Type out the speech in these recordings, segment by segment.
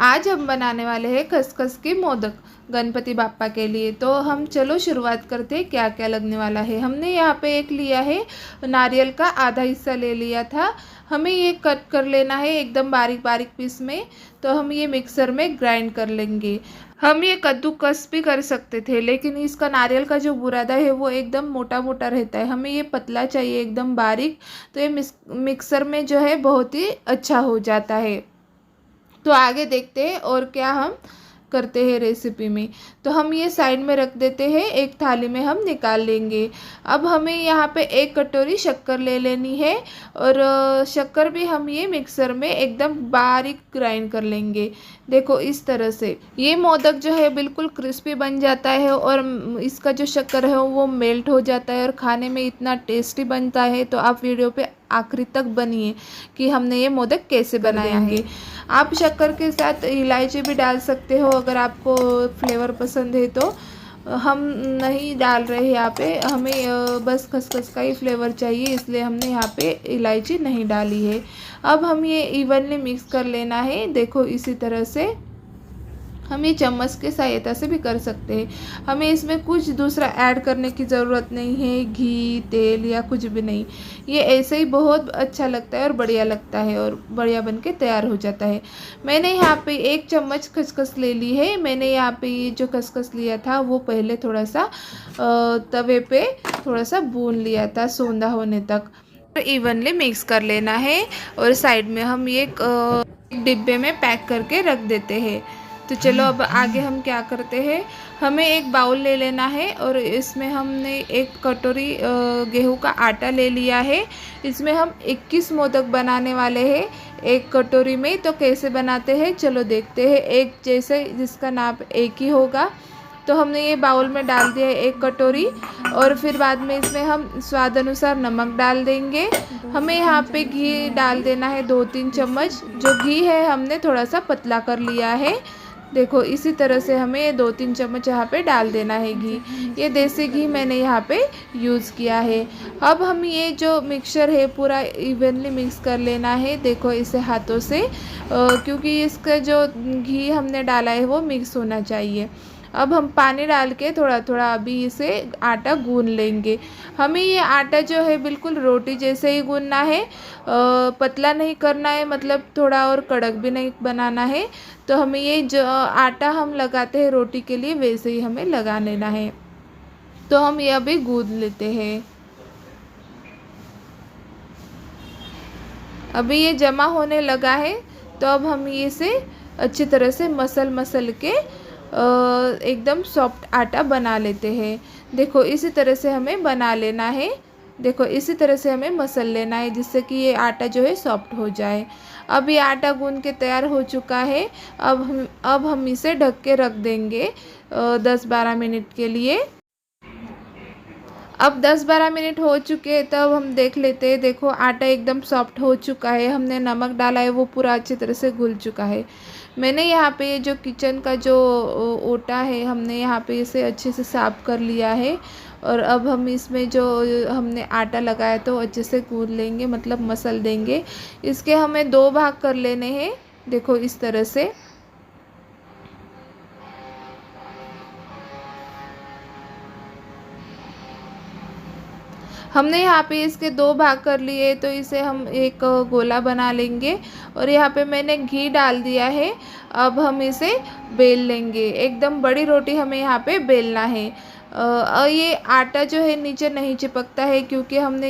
आज हम बनाने वाले हैं खसखस के मोदक गणपति बाप्पा के लिए। तो हम चलो शुरुआत करते हैं क्या क्या लगने वाला है। हमने यहाँ पे एक लिया है नारियल का आधा हिस्सा ले लिया था। हमें ये कट कर लेना है एकदम बारीक बारीक पीस में। तो हम ये मिक्सर में ग्राइंड कर लेंगे। हम ये कद्दूकस भी कर सकते थे, लेकिन इसका नारियल का जो बुरादा है वो एकदम मोटा मोटा रहता है, हमें ये पतला चाहिए एकदम बारीक। तो ये मिक्सर में जो है बहुत ही अच्छा हो जाता है। तो आगे देखते हैं और क्या हम करते हैं रेसिपी में। तो हम ये साइड में रख देते हैं, एक थाली में हम निकाल लेंगे। अब हमें यहाँ पे एक कटोरी शक्कर ले लेनी है और शक्कर भी हम ये मिक्सर में एकदम बारीक ग्राइंड कर लेंगे। देखो इस तरह से ये मोदक जो है बिल्कुल क्रिस्पी बन जाता है और इसका जो शक्कर है वो मेल्ट हो जाता है और खाने में इतना टेस्टी बनता है। तो आप वीडियो पे आखिरी तक बनिए कि हमने ये मोदक कैसे बनाएंगे। आप शक्कर के साथ इलायची भी डाल सकते हो अगर आपको फ्लेवर पसंद है तो। हम नहीं डाल रहे यहाँ पे, हमें बस खसखस का ही फ्लेवर चाहिए, इसलिए हमने यहाँ पे इलायची नहीं डाली है। अब हम ये इवनली मिक्स कर लेना है। देखो इसी तरह से हम ये चम्मच के सहायता से भी कर सकते हैं। हमें इसमें कुछ दूसरा ऐड करने की ज़रूरत नहीं है, घी तेल या कुछ भी नहीं। ये ऐसे ही बहुत अच्छा लगता है और बढ़िया लगता है और बढ़िया बन के तैयार हो जाता है। मैंने यहाँ पे एक चम्मच खसखस ले ली है। मैंने यहाँ पे ये जो खसखस लिया था वो पहले थोड़ा सा तवे पे थोड़ा सा भून लिया था सोंधा होने तक। इवनली मिक्स कर लेना है और साइड में हम ये एक डिब्बे में पैक करके रख देते हैं। तो चलो अब आगे हम क्या करते हैं। हमें एक बाउल ले लेना है और इसमें हमने एक कटोरी गेहूं का आटा ले लिया है। इसमें हम 21 मोदक बनाने वाले हैं एक कटोरी में। तो कैसे बनाते हैं चलो देखते हैं। एक जैसे जिसका नाप एक ही होगा तो हमने ये बाउल में डाल दिया है एक कटोरी और फिर बाद में इसमें हम स्वाद अनुसार नमक डाल देंगे। हमें यहाँ पे घी डाल देना है 2-3 चम्मच। जो घी है हमने थोड़ा सा पतला कर लिया है। देखो इसी तरह से हमें 2-3 चम्मच यहाँ पे डाल देना है घी। ये देसी घी मैंने यहाँ पे यूज़ किया है। अब हम ये जो मिक्सचर है पूरा इवनली मिक्स कर लेना है। देखो इसे हाथों से, क्योंकि इसका जो घी हमने डाला है वो मिक्स होना चाहिए। अब हम पानी डाल के थोड़ा थोड़ा अभी इसे आटा गूंद लेंगे। हमें ये आटा जो है बिल्कुल रोटी जैसे ही गूंदना है, पतला नहीं करना है, मतलब थोड़ा और कड़क भी नहीं बनाना है। तो हमें ये जो आटा हम लगाते हैं रोटी के लिए वैसे ही हमें लगा लेना है। तो हम ये अभी गूंद लेते हैं। अभी ये जमा होने लगा है तो अब हम इसे अच्छी तरह से मसल के एकदम सॉफ्ट आटा बना लेते हैं। देखो इसी तरह से हमें बना लेना है। देखो इसी तरह से हमें मसल लेना है जिससे कि ये आटा जो है सॉफ्ट हो जाए। अब ये आटा गूंद के तैयार हो चुका है। अब हम इसे ढक के रख देंगे 10-12 मिनट के लिए। अब 10-12 मिनट हो चुके हैं तब हम देख लेते हैं। देखो आटा एकदम सॉफ्ट हो चुका है, हमने नमक डाला है वो पूरा अच्छी तरह से घुल चुका है। मैंने यहाँ पे ये जो किचन का जो ओटा है हमने यहाँ पे इसे अच्छे से साफ़ कर लिया है और अब हम इसमें जो हमने आटा लगाया तो अच्छे से गूंद लेंगे, मतलब मसल देंगे। इसके हमें 2 भाग कर लेने हैं। देखो इस तरह से हमने यहाँ पे इसके 2 भाग कर लिए। तो इसे हम एक गोला बना लेंगे और यहाँ पे मैंने घी डाल दिया है। अब हम इसे बेल लेंगे। एकदम बड़ी रोटी हमें यहाँ पे बेलना है। और ये आटा जो है नीचे नहीं चिपकता है क्योंकि हमने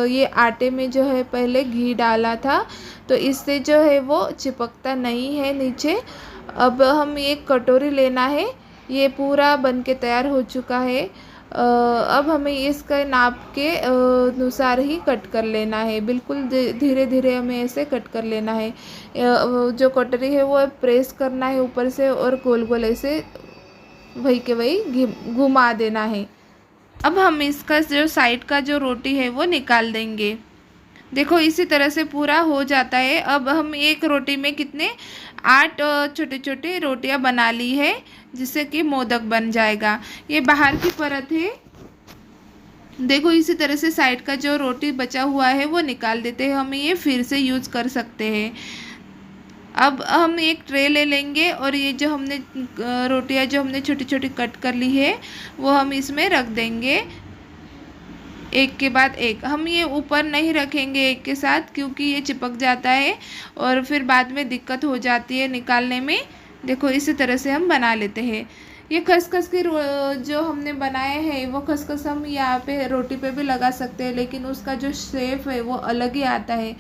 ये आटे में जो है पहले घी डाला था, तो इससे जो है वो चिपकता नहीं है नीचे। अब हम एक कटोरी लेना है। ये पूरा बन के तैयार हो चुका है। अब हमें इसका नाप के अनुसार ही कट कर लेना है। बिल्कुल धीरे धीरे हमें ऐसे कट कर लेना है। जो कटोरी है वो प्रेस करना है ऊपर से और गोल गोल ऐसे वही के वही घुमा देना है। अब हम इसका जो साइड का जो रोटी है वो निकाल देंगे। देखो इसी तरह से पूरा हो जाता है। अब हम एक रोटी में कितने 8 छोटे छोटे रोटियां बना ली है जिससे कि मोदक बन जाएगा। ये बाहर की परत है। देखो इसी तरह से साइड का जो रोटी बचा हुआ है वो निकाल देते हैं। हम ये फिर से यूज़ कर सकते हैं। अब हम एक ट्रे ले लेंगे और ये जो हमने रोटियां जो हमने छोटी छोटी कट कर ली है वो हम इसमें रख देंगे, एक के बाद एक। हम ये ऊपर नहीं रखेंगे एक के साथ, क्योंकि ये चिपक जाता है और फिर बाद में दिक्कत हो जाती है निकालने में। देखो इसी तरह से हम बना लेते हैं। ये खसखस की जो हमने बनाए हैं वो खसखस हम यहाँ पे रोटी पे भी लगा सकते हैं, लेकिन उसका जो शेप है वो अलग ही आता है,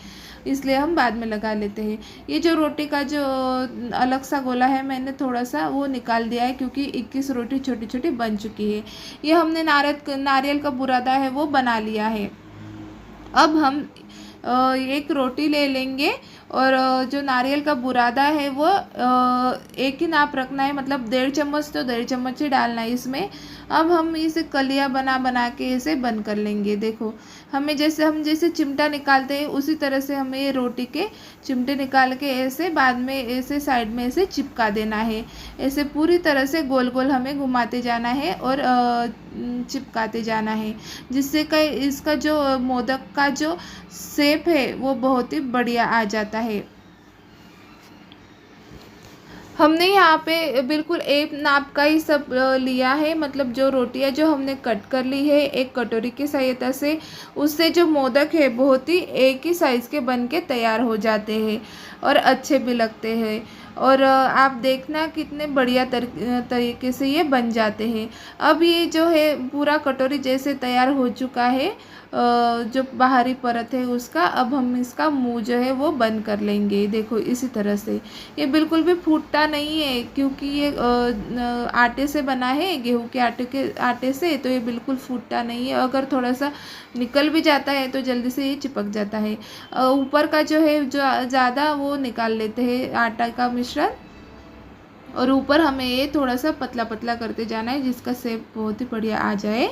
इसलिए हम बाद में लगा लेते हैं। ये जो रोटी का जो अलग सा गोला है मैंने थोड़ा सा वो निकाल दिया है, क्योंकि 21 रोटी छोटी छोटी बन चुकी है। ये हमने नारियल का बुरादा है वो बना लिया है। अब हम एक रोटी ले लेंगे और जो नारियल का बुरादा है वो एक ही नाप रखना है, मतलब 1.5 चम्मच तो 1.5 चम्मच ही डालना है इसमें। अब हम इसे कलिया बना बना के इसे बंद कर लेंगे। देखो हम जैसे चिमटा निकालते हैं उसी तरह से हमें ये रोटी के चिमटे निकाल के ऐसे बाद में ऐसे साइड में ऐसे चिपका देना है। ऐसे पूरी तरह से गोल गोल हमें घुमाते जाना है और चिपकाते जाना है, जिससे कि इसका जो मोदक का जो शेप है वो बहुत ही बढ़िया आ जाता है। हमने यहाँ पे बिल्कुल एक नाप का ही सब लिया है, मतलब जो रोटियाँ जो हमने कट कर ली है एक कटोरी की सहायता से, उससे जो मोदक है बहुत ही एक ही साइज़ के बन के तैयार हो जाते हैं और अच्छे भी लगते हैं। और आप देखना कितने बढ़िया तरीके से ये बन जाते हैं। अब ये जो है पूरा कटोरी जैसे तैयार हो चुका है, जो बाहरी परत है उसका, अब हम इसका मुंह जो है वो बंद कर लेंगे। देखो इसी तरह से ये बिल्कुल भी फूटता नहीं है, क्योंकि ये आटे से बना है, गेहूं के आटे से, तो ये बिल्कुल फूटता नहीं है। अगर थोड़ा सा निकल भी जाता है तो जल्दी से ये चिपक जाता है। ऊपर का जो है जो ज़्यादा वो निकाल लेते हैं आटा का मिश्रण, और ऊपर हमें ये थोड़ा सा पतला पतला करते जाना है, जिसका शेप बहुत ही बढ़िया आ जाए।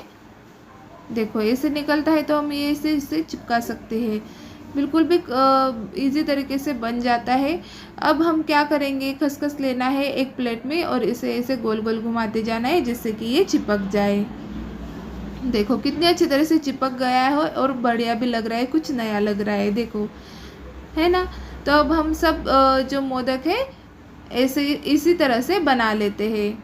देखो ऐसे निकलता है तो हम ये इसे चिपका सकते हैं, बिल्कुल भी इजी तरीके से बन जाता है। अब हम क्या करेंगे, खसखस लेना है एक प्लेट में और इसे ऐसे गोल गोल घुमाते जाना है, जिससे कि ये चिपक जाए। देखो कितनी अच्छी तरह से चिपक गया है और बढ़िया भी लग रहा है, कुछ नया लग रहा है, देखो है ना। तो अब हम सब जो मोदक है ऐसे इसी तरह से बना लेते हैं।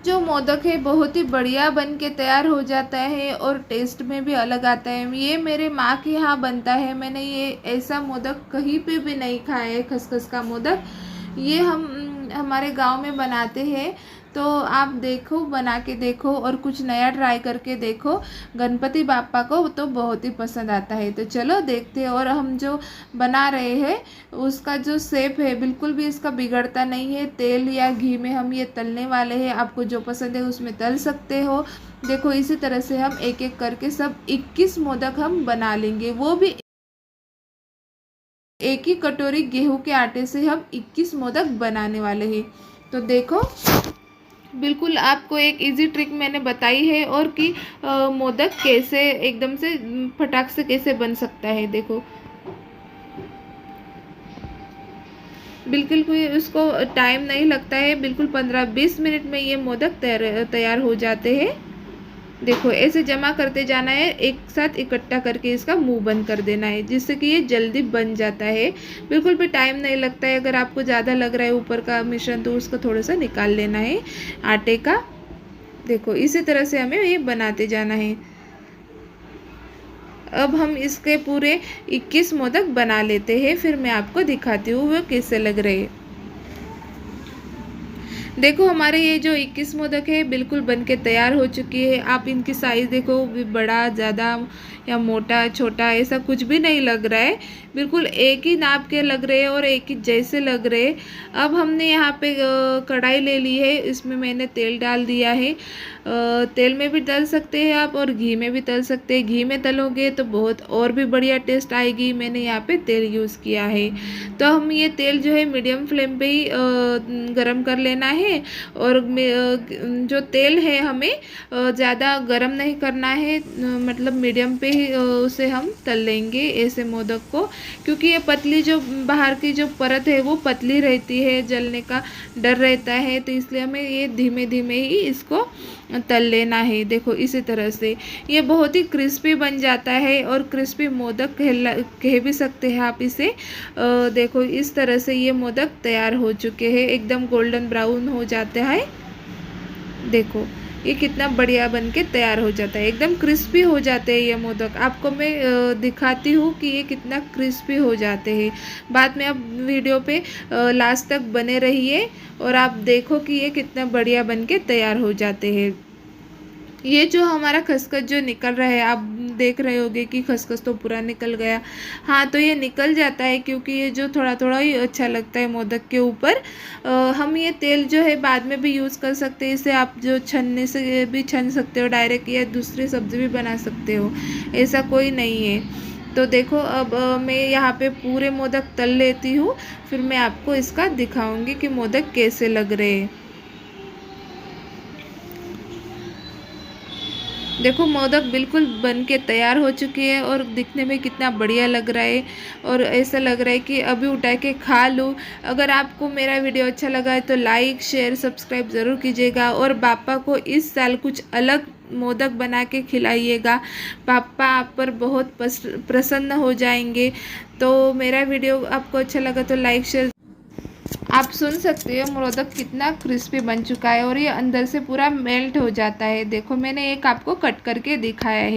जो मोदक है बहुत ही बढ़िया बन के तैयार हो जाता है और टेस्ट में भी अलग आता है। ये मेरे माँ के यहाँ बनता है, मैंने ये ऐसा मोदक कहीं पे भी नहीं खाया है, खसखस का मोदक। ये हम हमारे गांव में बनाते हैं, तो आप देखो बना के देखो और कुछ नया ट्राई करके देखो। गणपति बाप्पा को तो बहुत ही पसंद आता है। तो चलो देखते हैं। और हम जो बना रहे हैं उसका जो शेप है बिल्कुल भी इसका बिगड़ता नहीं है। तेल या घी में हम ये तलने वाले हैं, आपको जो पसंद है उसमें तल सकते हो। देखो इसी तरह से हम एक एक करके सब 21 मोदक हम बना लेंगे, वो भी एक ही कटोरी गेहूं के आटे से हम 21 मोदक बनाने वाले हैं। तो देखो बिल्कुल आपको एक इजी ट्रिक मैंने बताई है, और कि मोदक कैसे एकदम से फटाक से कैसे बन सकता है। देखो बिल्कुल कोई उसको टाइम नहीं लगता है, बिल्कुल 15-20 मिनट में ये मोदक तैयार हो जाते हैं। देखो ऐसे जमा करते जाना है, एक साथ इकट्ठा करके इसका मुंह बंद कर देना है, जिससे कि ये जल्दी बन जाता है, बिल्कुल भी टाइम नहीं लगता है। अगर आपको ज़्यादा लग रहा है ऊपर का मिश्रण तो उसको थोड़ा सा निकाल लेना है आटे का। देखो इसी तरह से हमें ये बनाते जाना है। अब हम इसके पूरे 21 मोदक बना लेते हैं, फिर मैं आपको दिखाती हूँ वो कैसे लग रहे हैं। देखो हमारे ये जो 21 मोदक है बिल्कुल बन के तैयार हो चुकी है। आप इनकी साइज़ देखो, बड़ा ज़्यादा या मोटा छोटा ऐसा कुछ भी नहीं लग रहा है, बिल्कुल एक ही नाप के लग रहे हैं और एक ही जैसे लग रहे हैं। अब हमने यहाँ पे कढ़ाई ले ली है, इसमें मैंने तेल डाल दिया है। तेल में भी तल सकते हैं आप और घी में भी तल सकते हैं। घी में तलोगे तो बहुत और भी बढ़िया टेस्ट आएगी। मैंने यहाँ पे तेल यूज़ किया है। तो हम ये तेल जो है मीडियम फ्लेम पे ही गरम कर लेना है और जो तेल है हमें ज़्यादा गरम नहीं करना है, मतलब मीडियम पे ही उसे हम तल लेंगे ऐसे मोदक को, क्योंकि ये पतली जो बाहर की जो परत है वो पतली रहती है, जलने का डर रहता है, तो इसलिए हमें ये धीमे धीमे ही इसको तल लेना है। देखो इसी तरह से ये बहुत ही क्रिस्पी बन जाता है, और क्रिस्पी मोदक कह भी सकते हैं आप इसे। देखो इस तरह से ये मोदक तैयार हो चुके हैं, एकदम गोल्डन ब्राउन हो जाता है। देखो ये कितना बढ़िया बन के तैयार हो जाता है, एकदम क्रिस्पी हो जाते हैं ये मोदक। आपको मैं दिखाती हूँ कि ये कितना क्रिस्पी हो जाते हैं। बाद में आप वीडियो पे लास्ट तक बने रहिए और आप देखो कि ये कितना बढ़िया बन के तैयार हो जाते हैं। ये जो हमारा खसखस जो निकल रहा है, आप देख रहे होगे कि खसखस तो पूरा निकल गया। हाँ, तो ये निकल जाता है क्योंकि ये जो थोड़ा थोड़ा ही अच्छा लगता है मोदक के ऊपर। हम ये तेल जो है बाद में भी यूज़ कर सकते हैं, इसे आप जो छनने से भी छन सकते हो डायरेक्ट, या दूसरी सब्ज़ी भी बना सकते हो, ऐसा कोई नहीं है। तो देखो अब मैं यहाँ पे पूरे मोदक तल लेती हूँ, फिर मैं आपको इसका दिखाऊंगी कि मोदक कैसे लग रहे हैं। देखो मोदक बिल्कुल बन के तैयार हो चुकी है और दिखने में कितना बढ़िया लग रहा है, और ऐसा लग रहा है कि अभी उठा के खा लूँ। अगर आपको मेरा वीडियो अच्छा लगा है तो लाइक शेयर सब्सक्राइब ज़रूर कीजिएगा, और पापा को इस साल कुछ अलग मोदक बना के खिलाइएगा। पापा आप पर बहुत प्रसन्न हो जाएंगे। तो मेरा वीडियो आपको अच्छा लगा तो लाइक शेयर। आप सुन सकते हो मोदक कितना क्रिस्पी बन चुका है, और ये अंदर से पूरा मेल्ट हो जाता है। देखो मैंने एक आपको कट करके दिखाया है।